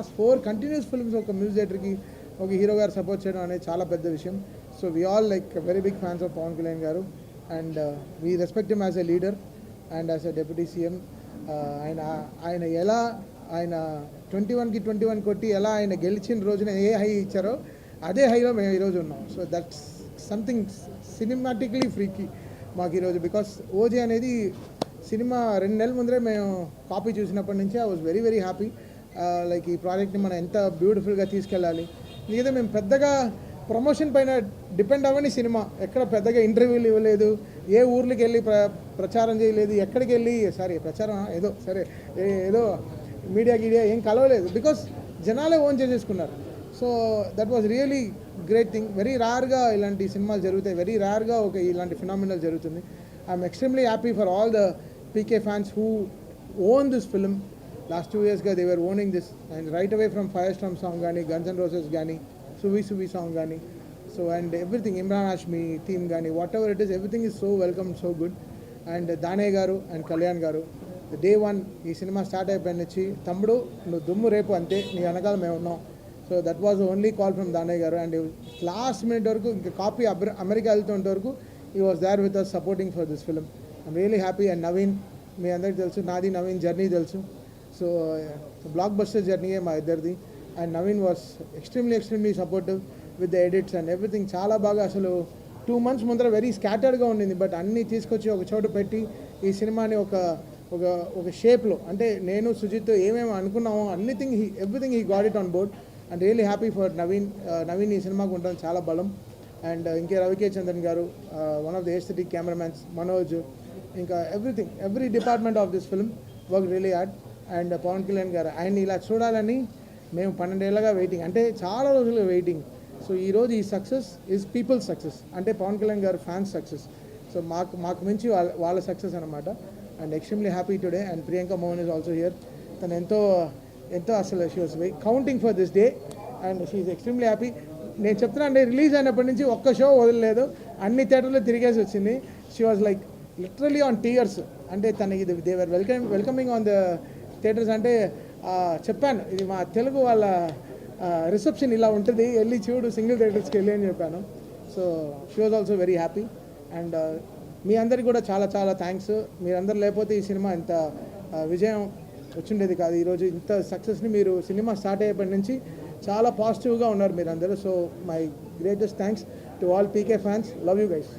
Last 4 continuous films ఒక music డైరెక్టర్కి ఒక హీరో గారు సపోర్ట్ చేయడం అనేది చాలా పెద్ద విషయం. So we all like very big fans of Pawan Kalyan garu and we respect him as a leader and as a deputy CM. ఆయన ఎలా ఆయన 21కి 21 కొట్టి ఎలా ఆయన గెలిచిన రోజున ఏ హై ఇచ్చారో అదే హైలో మేము ఈరోజు ఉన్నాం. సో దట్స్ సంథింగ్ సినిమాటిక్లీ ఫ్రీకి మాకు ఈరోజు. బికాస్ ఓజీ అనేది సినిమా 2 నెలల ముందరే మేము కాపీ చూసినప్పటి నుంచి I was very very happy. Like ఈ ప్రాజెక్ట్ని మనం ఎంత బ్యూటిఫుల్గా తీసుకెళ్ళాలి. మిగతా మేము పెద్దగా ప్రమోషన్ పైన డిపెండ్ అవ్వని సినిమా, ఎక్కడ పెద్దగా ఇంటర్వ్యూలు ఇవ్వలేదు, ఏ ఊర్లకి వెళ్ళి ప్రచారం చేయలేదు, ఎక్కడికి వెళ్ళి ప్రచారం ఏదో మీడియా ఏం కలవలేదు. బికాస్ జనాలే ఓన్ చేసేసుకున్నారు. So that was really great thing. Very రేర్గా ఇలాంటి సినిమాలు జరుగుతాయి, వెరీ రేర్గా ఇలాంటి ఫినామినల్ జరుగుతుంది. I'm extremely happy for all the PK fans who own this film. Last 2 yearsగా they were owning this and right away from firestorm song కానీ, guns and roses కానీ, సువి సాంగ్ కానీ, so and everything, Imran Hashmi theme కానీ, whatever it is, everything is so welcome, so good. And దానే గారు and Kalyan గారు day 1 ఈ cinema start అయిపోయిన నుంచి, తమ్ముడు నువ్వు దుమ్ము రేపు అంతే, నీ వెనకాల మేము ఉన్నాం. So that was only call from దానే గారు. అండ్ లాస్ట్ మినిట్ వరకు ఇంకా కాపీ అమెరికా వెళ్తుంటే వరకు he was there with us supporting for this film. I'm really happy. And Naveen, మీ అందరికీ తెలుసు, నాది నవీన్ జర్నీ తెలుసు. సో బ్లాక్ బస్టర్ జర్నీయే మా ఇద్దరిది. And Naveen was extremely supportive with the edits and everything. చాలా బాగా, అసలు 2 months ముందర వెరీ స్కాటర్డ్గా ఉండింది, బట్ అన్నీ తీసుకొచ్చి ఒక చోట పెట్టి ఈ సినిమాని ఒక షేప్లో, అంటే నేను సుజిత్ ఏమేమి అనుకున్నామో everything he got it on board. And really happy for Naveen ఈ సినిమాకు ఉండడం చాలా బలం. అండ్ ఇంకే Ravi K Chandran garu, one of the aesthetic cameramans, Manoj, ఇంకా every department of this film work really hard. And Pawan Kalyan garu, ఆయన్ని ఇలా చూడాలని మేము 12 ఏళ్ళగా వెయిటింగ్, అంటే చాలా రోజులుగా వెయిటింగ్. సో ఈరోజు ఈ సక్సెస్ ఈజ్ పీపుల్స్ సక్సెస్, అంటే పవన్ కళ్యాణ్ గారు ఫ్యాన్స్ సక్సెస్. సో మాకు మించి వాళ్ళ సక్సెస్ అనమాట. And extremely happy today. And Priyanka Mohan is also here. తను ఎంతో అసలు she was counting for this day and she is extremely happy. నేను చెప్తున్నా అంటే రిలీజ్ అయినప్పటి నుంచి ఒక్క షో వదలలేదు, అన్ని థియేటర్లో తిరిగేసి వచ్చింది. She was like literally on tears. అంటే తనకి they were welcoming on the theatres. అంటే చెప్పాను, ఇది మా తెలుగు వాళ్ళ రిసెప్షన్ ఇలా ఉంటుంది, వెళ్ళి చూడు సింగిల్ థియేటర్స్కి వెళ్ళి అని చెప్పాను. So she was also very happy. And మీ అందరికి కూడా చాలా చాలా థ్యాంక్స్. మీరందరూ లేకపోతే ఈ సినిమా ఇంత విజయం వచ్చిండేది కాదు. ఈరోజు ఇంత సక్సెస్ని మీరు సినిమా స్టార్ట్ అయ్యేప్పటి నుంచి చాలా పాజిటివ్గా ఉన్నారు మీరందరూ. So my greatest thanks to all PK fans. Love you guys.